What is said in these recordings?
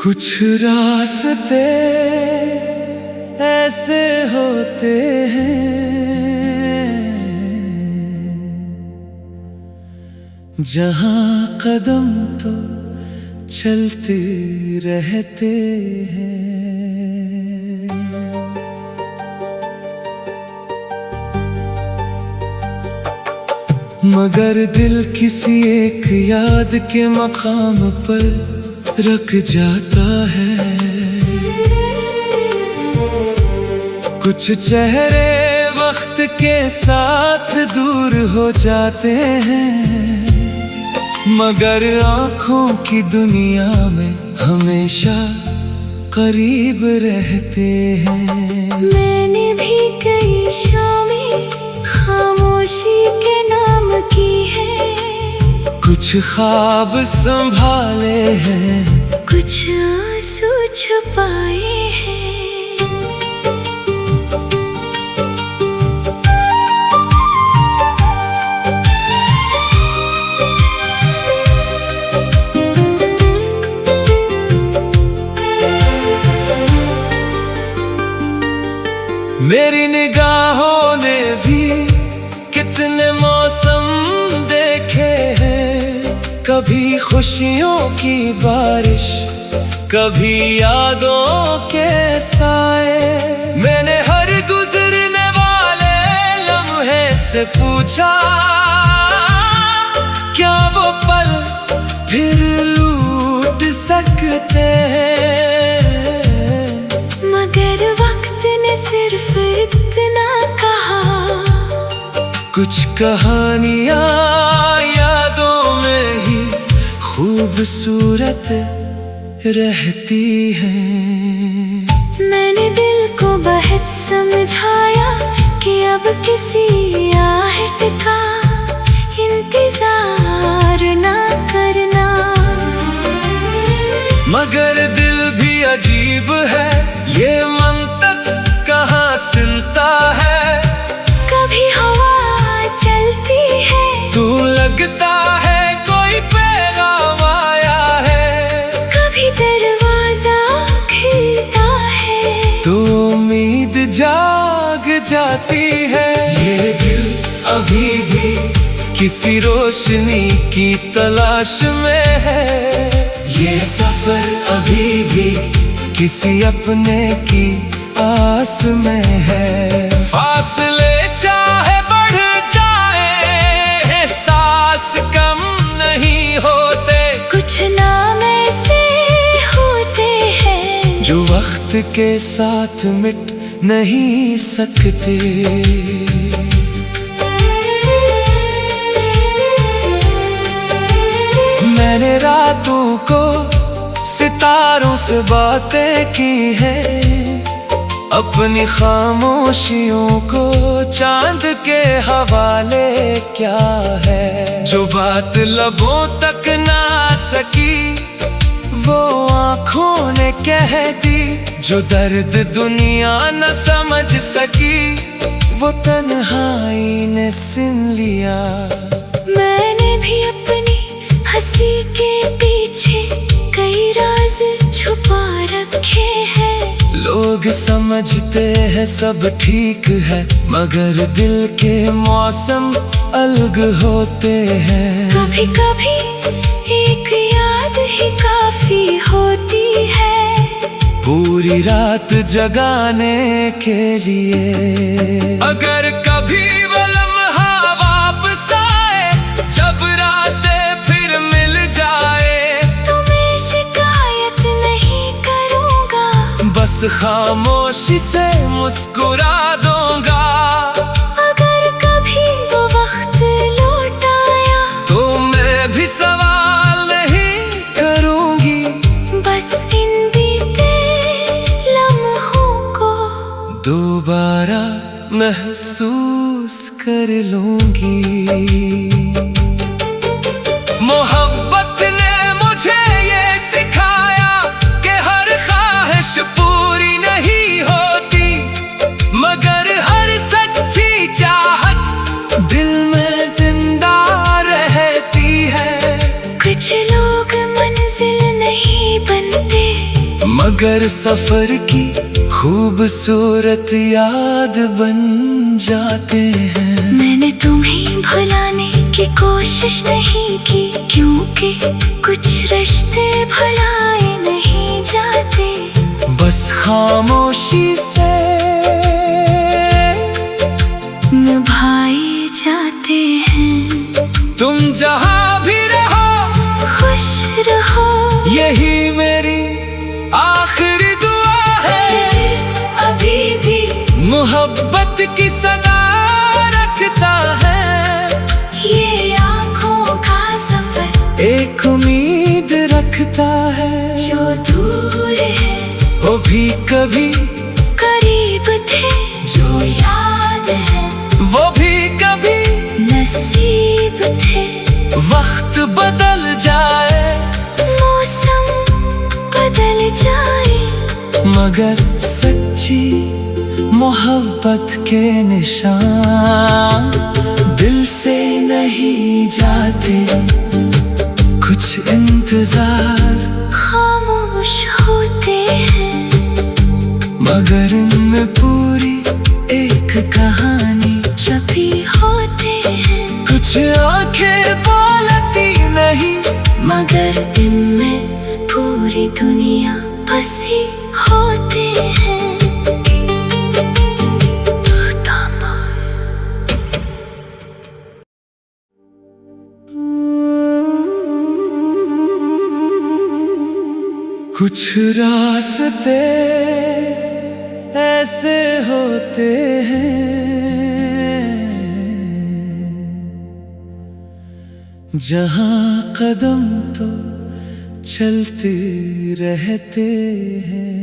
कुछ रास्ते ऐसे होते हैं जहां कदम तो चलते रहते हैं, मगर दिल किसी एक याद के मकाम पर रख जाता है। कुछ चेहरे वक्त के साथ दूर हो जाते हैं, मगर आँखों की दुनिया में हमेशा करीब रहते हैं। मैंने भी कई शामें खामोशी के नाम की है, कुछ ख्वाब संभाले हैं, कुछ आंसू छुपाए हैं। मेरी निगाहों ने भी कितने मौसम देखे हैं, कभी खुशियों की बारिश, कभी यादों के साए। मैंने हर गुजरने वाले लम्हे से पूछा, क्या वो पल फिर लूट सकते हैं, मगर वक्त ने सिर्फ इतना कहा, कुछ कहानियां यादों में ही खूबसूरत रहती हैं। मैंने दिल को बहुत समझाया कि अब किसी आहट का इंतजार ना करना, मगर दिल भी अजीब है, ये मंतक कहाँ सुनता है। कभी हवा चलती है तू लगता है कोई पैगाम आया है, कभी दरवाजा खिलता है तो उम्मीद जाग जाती है। ये दिल अभी भी किसी रोशनी की तलाश में है, ये सफर अभी भी किसी अपने की आस में है। फासले चाहे बढ़ जाए, एहसास कम नहीं होते, कुछ नाम ऐसे होते हैं जो वक्त के साथ मिट नहीं सकते। मैंने रातों को सितारों से बातें की हैं, अपनी खामोशियों को चांद के हवाले क्या है। जो बात लबों तक ना सकी वो आँखों ने कह दी, जो दर्द दुनिया न समझ सकी वो तन्हाई ने सुन लिया। मैंने भी अपनी हंसी के पीछे कई राज छुपा रखे हैं। लोग समझते हैं सब ठीक है, मगर दिल के मौसम अलग होते हैं। कभी कभी एक याद ही काफी होती है, पूरी रात जगाने के लिए। अगर कभी वो लम्हा वापस आए, जब रास्ते फिर मिल जाए, तो मैं शिकायत नहीं करूँगा, बस खामोशी से मुस्कुरा दूंगा। अगर कभी वो वक्त लौट आया, तो मैं भी सवाल नहीं करूँगी, बस इन बीते लम्हों को दोबारा महसूस कर लूंगी। मोहब्बत ने मुझे ये सिखाया कि हर ख्वाहिश पूरी नहीं होती, मगर हर सच्ची चाहत दिल में जिंदा रहती मगर सफर की खूबसूरत याद बन जाते हैं। मैंने तुम्हें भुलाने की कोशिश नहीं की, क्योंकि कुछ रिश्ते भुलाए नहीं जाते। बस खामोशी से निभाए जाते हैं। तुम जहां भी रहो खुश रहो, यही मेरी आखिरी दुआ है। अभी भी मोहब्बत की सदा रखता है, ये आँखों का सफर एक उम्मीद रखता है। जो दूर है वो भी कभी करीब थे, जो याद है वो भी कभी नसीब थे। वक्त बदल जाए, मौसम बदल जाए, मगर सच्ची मोहब्बत के निशान दिल से नहीं जाते। कुछ इंतजार खामोश होते हैं, मगर इनमें पूरी एक कहानी छपी होते हैं। कुछ आंखें बोलती नहीं, मगर इनमें पूरी दुनिया बसी होते हैं। कुछ रास्ते ऐसे होते हैं जहां कदम तो चलते रहते हैं,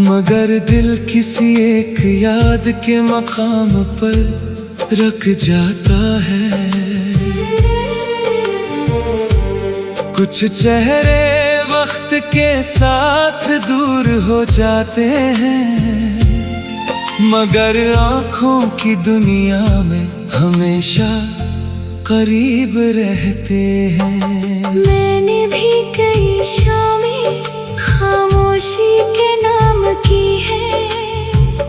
मगर दिल किसी एक याद के मकाम पर रख जाता है। कुछ चेहरे वक्त के साथ दूर हो जाते हैं, मगर आँखों की दुनिया में हमेशा करीब रहते हैं। मैंने भी कई शामें खामोशी के नाम की है।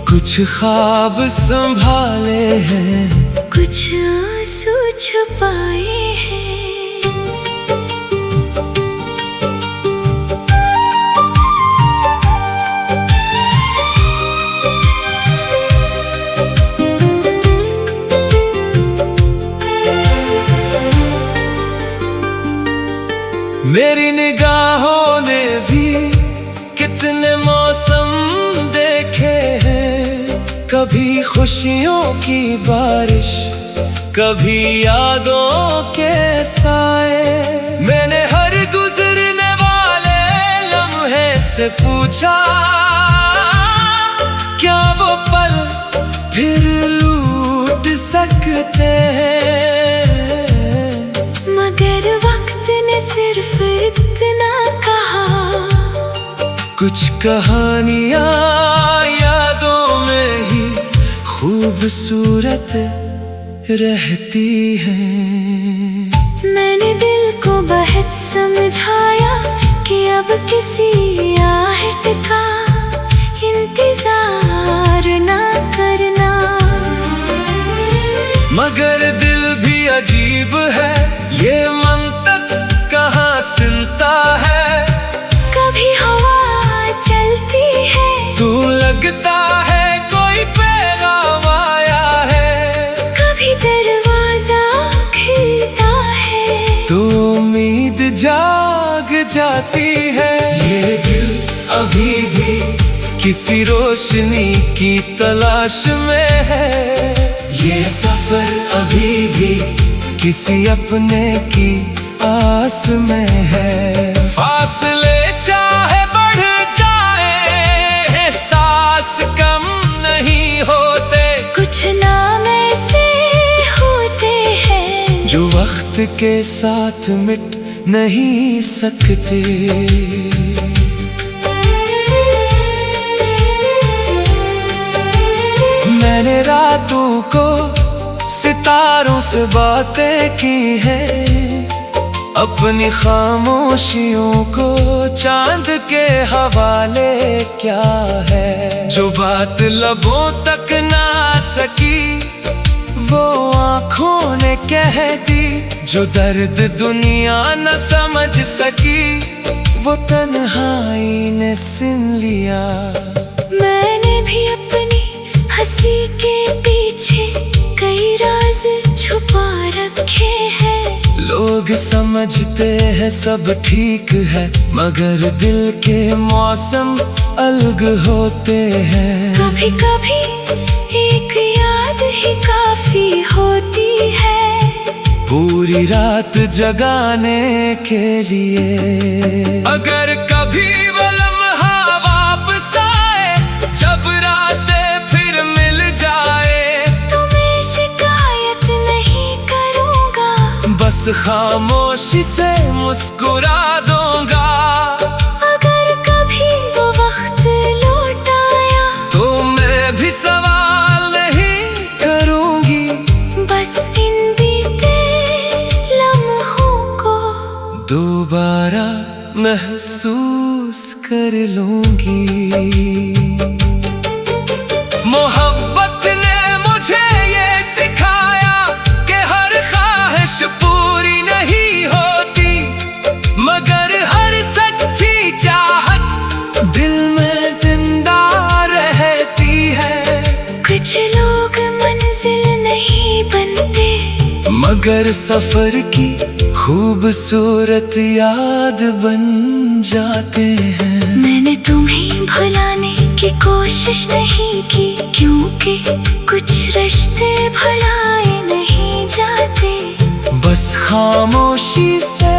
कुछ ख्वाब संभाले हैं, कुछ आंसू छुपाए हैं। मेरी निगाहों ने भी कितने मौसम देखे हैं। कभी खुशियों की बारिश, कभी यादों के साए। मैंने हर गुजरने वाले लम्हे से पूछा, क्या वो पल फिर लूट सकते हैं? मगर वक्त ने सिर्फ इतना कहा, कुछ कहानियां यादों में ही खूबसूरत रहती हैं। मैंने दिल को बहुत समझाया कि अब किसी आहट का इंतजार ना करना, मगर दिल भी अजीब है, ये मंतक कहाँ सुनता है। कभी हवा चलती है तू लगता है कोई पैगाम आया है, कभी दरवाजा खिलता है तो उम्मीद जाग जाती है। ये दिल अभी भी किसी रोशनी की तलाश में है, ये सफर अभी भी किसी अपने की आस में है। फासले चाहे बढ़ जाए, एहसास कम नहीं होते। कुछ नाम ऐसे होते हैं जो वक्त के साथ मिट नहीं सकते। मैंने रातों को सितारों से बातें की हैं, अपनी खामोशियों को चांद के हवाले क्या है। जो बात लबों तक ना सकी वो आँखों ने कह दी, जो दर्द दुनिया न समझ सकी वो तन्हाई ने सुन लिया। मैंने भी अपनी हंसी के पीछे कई राज छुपा रखे हैं। लोग समझते हैं सब ठीक है, मगर दिल के मौसम अलग होते हैं। कभी कभी एक याद ही काफी होती है, पूरी रात जगाने के लिए। अगर कभी वो लम्हा वापस आए, जब रास्ते फिर मिल जाए, तो मैं शिकायत नहीं करूँगा, बस खामोशी से मुस्कुरा दूंगा। अगर कभी वो वक्त लौट आया, तो मैं भी सवाल नहीं करूंगी, बस इन बीते लम्हों को दोबारा महसूस कर लूंगी। मोहब्बत ने मुझे ये सिखाया कि हर ख्वाहिश पूरी नहीं होती, मगर हर सच्ची चाहत दिल में जिंदा रहती है। कुछ लोग मंजिल नहीं बनते, मगर सफर की खूबसूरत याद बन जाते हैं। मैंने तुम्हें भुलाने की कोशिश नहीं की, क्योंकि कुछ रिश्ते भुलाए नहीं जाते, बस खामोशी से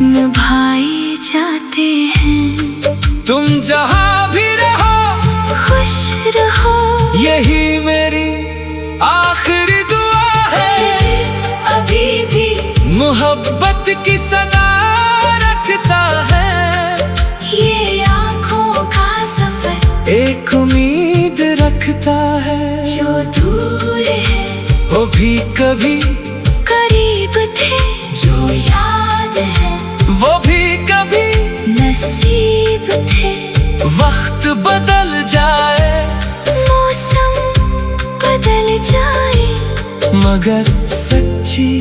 निभाए जाते हैं। तुम जहां भी रहो खुश रहो, यही मेरी आखिरी दुआ है। अभी भी मोहब्बत की सदा रखता है, ये आँखों का सफर एक उम्मीद रखता है। जो दूर है वो भी कभी करीब थे, जो याद है वो भी कभी नसीब थे। वक्त बदल जाए, मौसम बदल जाए, मगर सच्ची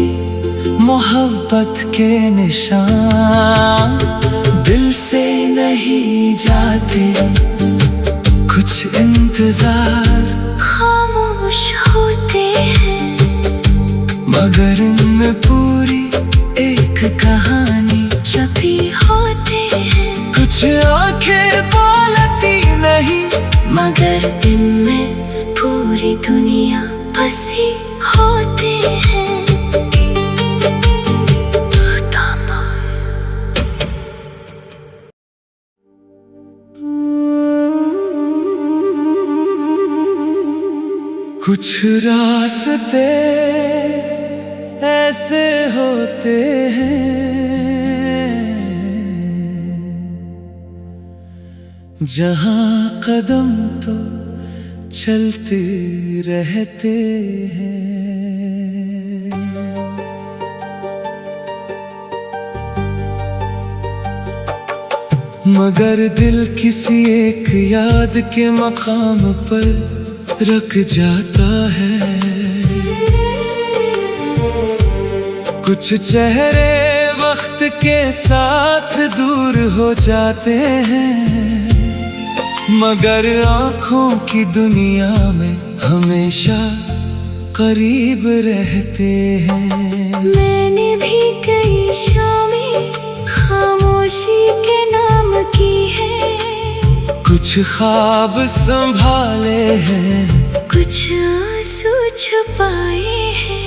मोहब्बत के निशान दिल से नहीं जाते। कुछ इंतजार खामोश होते हैं, मगर इनमें पूरी एक कहानी छपी होते हैं। कुछ आंखें बोलती नहीं, मगर इनमें पूरी दुनिया बसी होते हैं। कुछ रास्ते ऐसे होते हैं जहां कदम तो चलते रहते हैं, मगर दिल किसी एक याद के मकाम पर रख जाता है। कुछ चेहरे वक्त के साथ दूर हो जाते हैं, मगर आँखों की दुनिया में हमेशा करीब रहते हैं। मैंने भी कई शामें खामोशी के नाम की है, कुछ ख्वाब संभाले हैं, कुछ आंसू छुपाए हैं।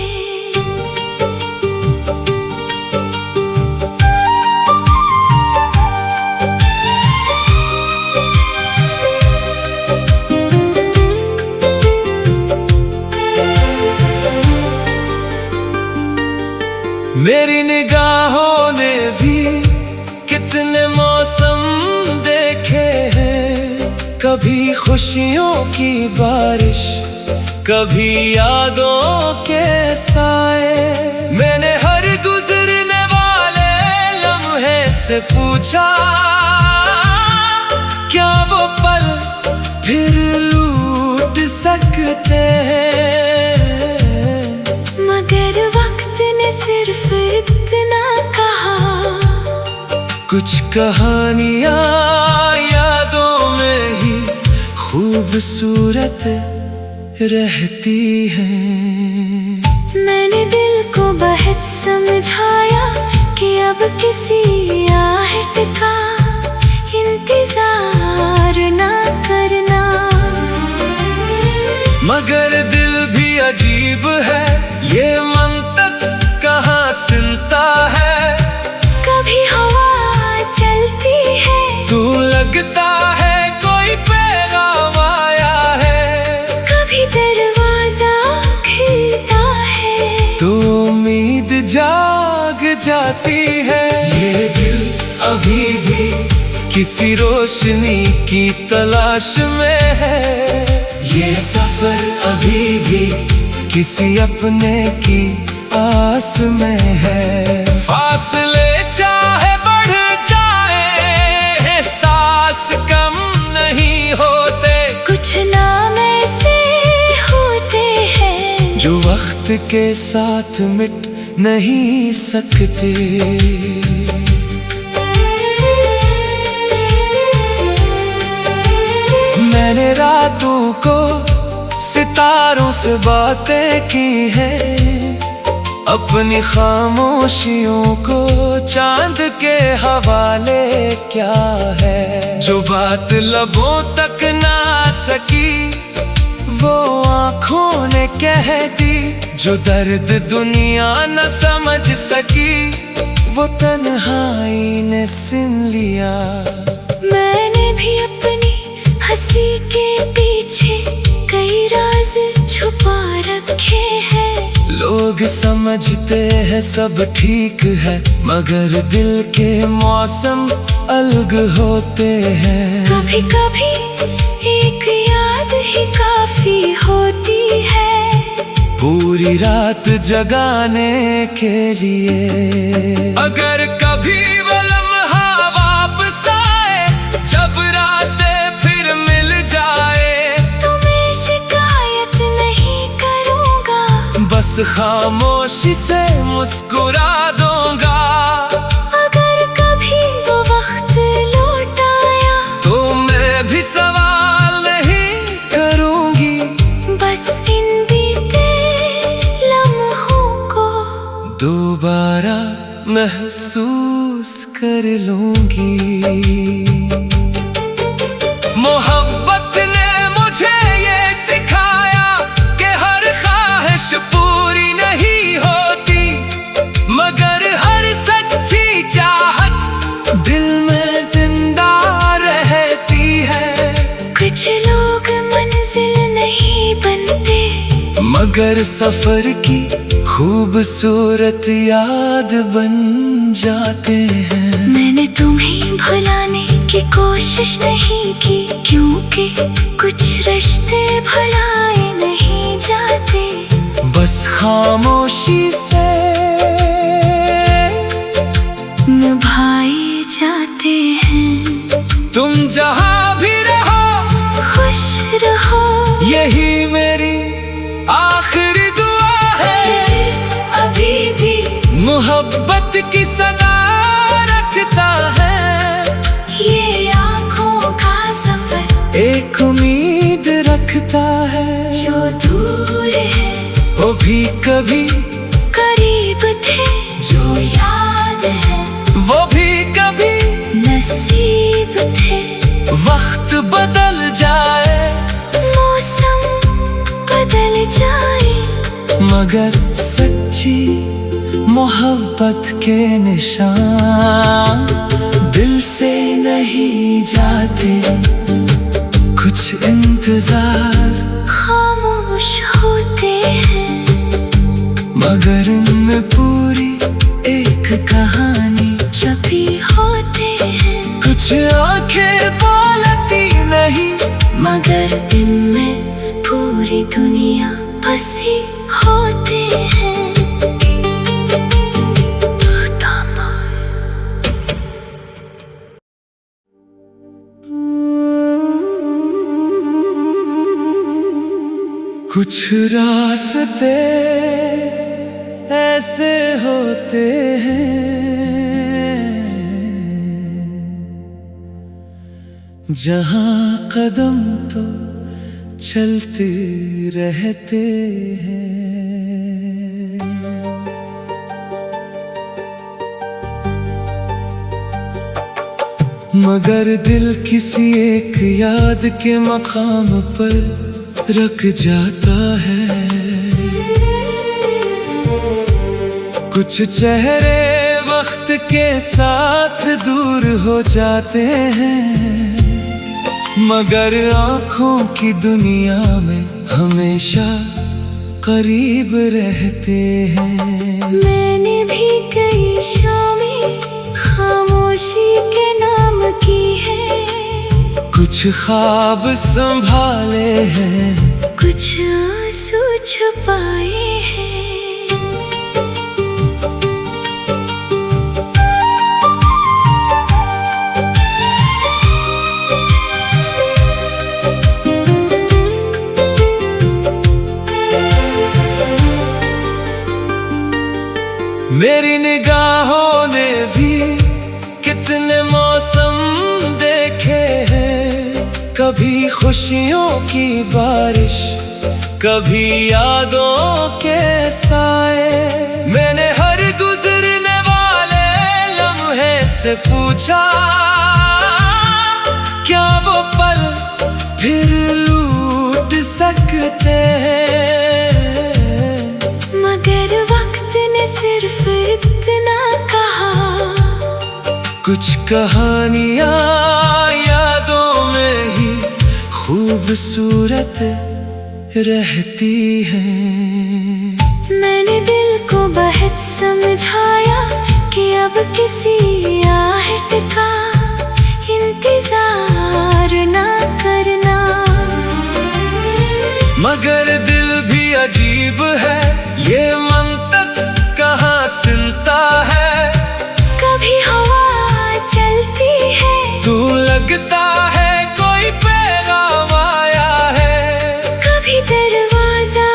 मेरी निगाहों ने भी कितने मौसम देखे हैं, कभी खुशियों की बारिश, कभी यादों के साए। मैंने हर गुजरने वाले लम्हे से पूछा, क्या वो पल फिर लूट सकते हैं? मगर वक्त ने सिर्फ इतना कहा, कुछ कहानियां यादों में ही खूबसूरत रहती हैं। मैंने दिल को बहुत समझाया कि अब किसी आहट का इंतजार ना करना। मगर दिल भी अजीब है, ये मंतक कहाँ सुनता है। कभी हवा चलती है तू लगता है कोई पैगाम आया है, कभी दरवाजा खिलता है तो उम्मीद जाग जाती है। ये दिल अभी भी किसी रोशनी की तलाश में है, ये सफर अभी भी किसी अपने की आस में है। फासले चाहे बढ़ जाए, एहसास कम नहीं होते। कुछ नाम ऐसे होते हैं जो वक्त के साथ मिट नहीं सकते। मैंने रातों को सितारों से बातें की हैं, अपनी खामोशियों को चांद के हवाले क्या है। जो बात लबों तक ना सकी वो आँखों ने कह दी, जो दर्द दुनिया न समझ सकी वो तन्हाई ने सुन लिया। मैंने भी अपनी हंसी के पीछे कई राज छुपा रखे हैं। लोग समझते हैं सब ठीक है, मगर दिल के मौसम अलग होते हैं। कभी कभी एक याद ही काफी होती है, पूरी रात जगाने के लिए। अगर कभी वो लम्हा वापस आए, जब रास्ते फिर मिल जाए, तो मैं शिकायत नहीं करूँगा, बस खामोशी से मुस्कुरा दूंगा। अगर कभी वो वक्त लौट आया, तो मैं भी सवाल नहीं करूँगी, बस इन बीते लम्हों को दोबारा महसूस कर लूंगी। मोहब्बत ने मुझे ये सिखाया कि हर ख्वाहिश पूरी नहीं होती, मगर हर सच्ची चाहत दिल में जिंदा रहती है। कुछ लोग मंजिल नहीं बनते, मगर सफर की खूबसूरत याद बन जाते हैं। मैंने तुम्हें भुलाने की कोशिश नहीं की, क्योंकि कुछ रिश्ते भुलाए नहीं जाते, बस खामोशी से निभाए जाते हैं। तुम जहाँ भी रहो खुश रहो, यही मेरी आखिरी दुआ है। अभी भी मोहब्बत की सदा रखता है, ये आँखों का सफर एक उम्मीद रखता है। जो दूर है वो भी कभी करीब थे, जो याद है वो भी कभी नसीब थे। वक्त बदल जाए, मौसम बदल जाए, मगर सच्ची मोहब्बत के निशान दिल से नहीं जाते। कुछ इंतजार खामोश होते हैं, मगर इनमें पूरी एक कहानी छपी होते हैं। कुछ आंखें बोलती नहीं, मगर इनमें पूरी दुनिया हंसी होते हैं। कुछ रास्ते ऐसे होते हैं जहां कदम तो चलते रहते हैं, मगर दिल किसी एक याद के मकाम पर रख जाता है। कुछ चेहरे वक्त के साथ दूर हो जाते हैं, मगर आँखों की दुनिया में हमेशा करीब रहते हैं। मैंने भी कई शामें खामोशी के नाम की है, कुछ ख्वाब संभाले हैं, कुछ आंसू छुपाए हैं। मेरी निगाहों ने भी कितने मौसम देखे हैं, कभी खुशियों की बारिश, कभी यादों के साए। मैंने हर गुजरने वाले लम्हे से पूछा, क्या वो पल फिर लूट सकते हैं, मगर वक्त ने सिर्फ इतना कहा, कुछ कहानियां यादों में ही खूबसूरत रहती हैं। मैंने दिल को बहुत समझाया कि अब किसी आहट का इंतजार ना करना, मगर दिल भी अजीब है, ये मंतक कहाँ सुनता है। कभी हवा चलती है तू लगता है कोई पैगाम आया है, कभी दरवाजा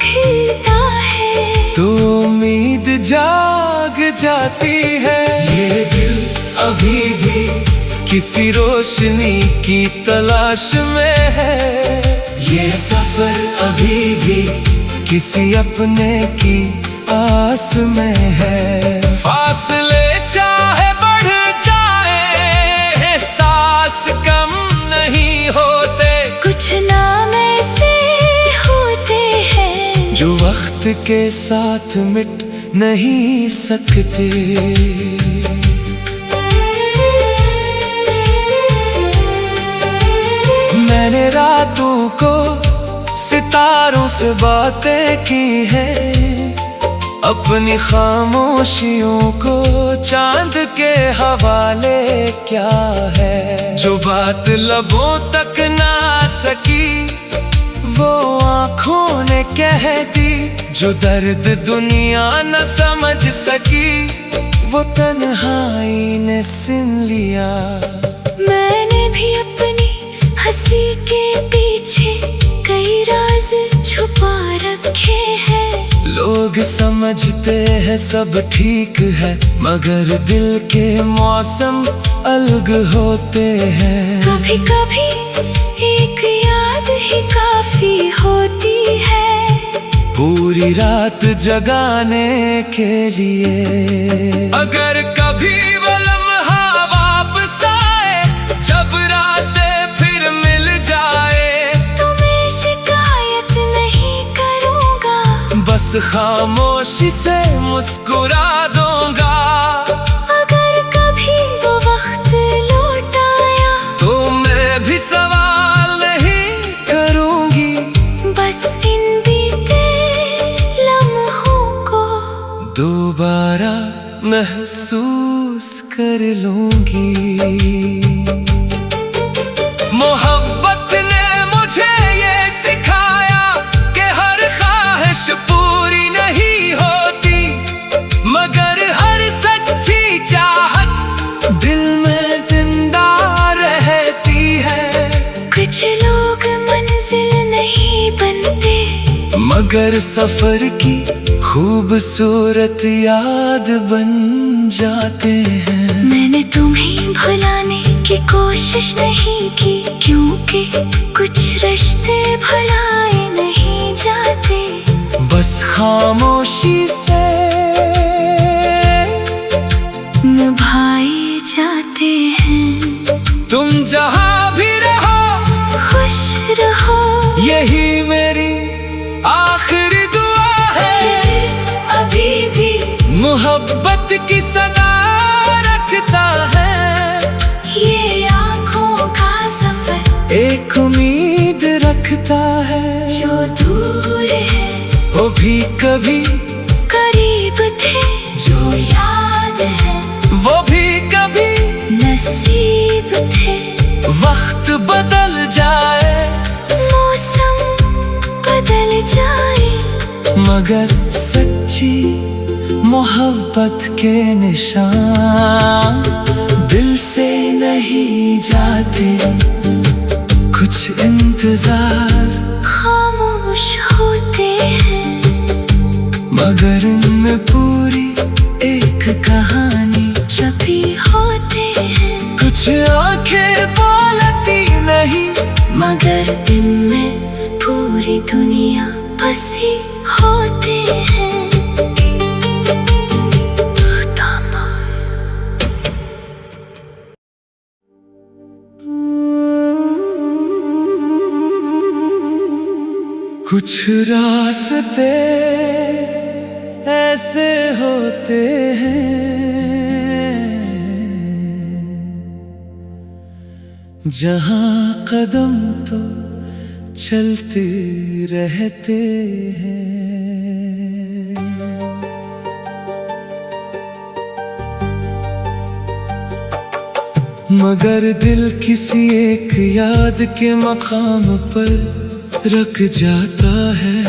खिलता है तो उम्मीद जाग जाती है। ये दिल अभी भी किसी रोशनी की तलाश में है, ये सफर अभी भी किसी अपने की आस में है। फासले चाहे बढ़ जाए, एहसास कम नहीं होते, कुछ नाम ऐसे होते हैं जो वक्त के साथ मिट नहीं सकते। मैंने रातों को सितारों से बातें की हैं, अपनी खामोशियों को चांद के हवाले क्या है। जो बात लबों तक ना सकी वो आँखों ने कह दी, जो दर्द दुनिया न समझ सकी वो तन्हाई ने सुन लिया। मैंने भी अपनी हंसी के पीछे कई राज छुपा रखे हैं। लोग समझते हैं सब ठीक है, मगर दिल के मौसम अलग होते हैं। कभी कभी एक याद ही काफी होती है, पूरी रात जगाने के लिए। अगर कभी वो लम्हा वापस आए, जब रास्ते फिर मिल जाए, तो मैं शिकायत नहीं करूँगा, बस खामोशी से मुस्कुरा दूंगा। अगर कभी वो वक्त लौट आया, तो मैं भी सवाल नहीं करूंगी, बस इन बीते लम्हों को दोबारा महसूस कर लूंगी। मोहब्बत ने मुझे ये सिखाया कि हर ख्वाहिश मगर सफर की खूबसूरत याद बन जाते हैं। मैंने तुम्हें भुलाने की कोशिश नहीं की, क्योंकि कुछ रिश्ते भुलाए नहीं जाते। बस खामोशी से निभाए जाते हैं। तुम जहां भी रहो खुश रहो, यही मेरी आखिरी दुआ है। अभी भी मोहब्बत की सदा रखता है, ये आँखों का सफर एक उम्मीद रखता है। जो दूर है वो भी कभी करीब थे, जो याद है वो भी कभी नसीब थे। वक्त बदल जाए, मौसम बदल जाए, मगर सच्ची मोहब्बत के निशान दिल से नहीं जाते। कुछ इंतजार खामोश होते हैं, मगर इनमें पूरी एक कहानी छपी होते हैं। कुछ आंखें बोलती नहीं, मगर दिन में पूरी दुनिया बसी होते हैं। कुछ रास्ते ऐसे होते हैं जहां कदम तो चलते रहते हैं, मगर दिल किसी एक याद के मकाम पर रख जाता है।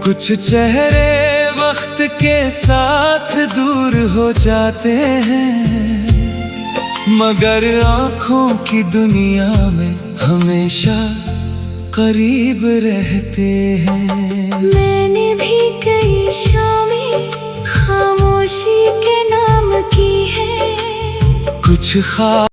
कुछ चेहरे वक्त के साथ दूर हो जाते हैं, मगर आँखों की दुनिया में हमेशा करीब रहते हैं। मैंने भी कई शामें खामोशी के नाम की है। कुछ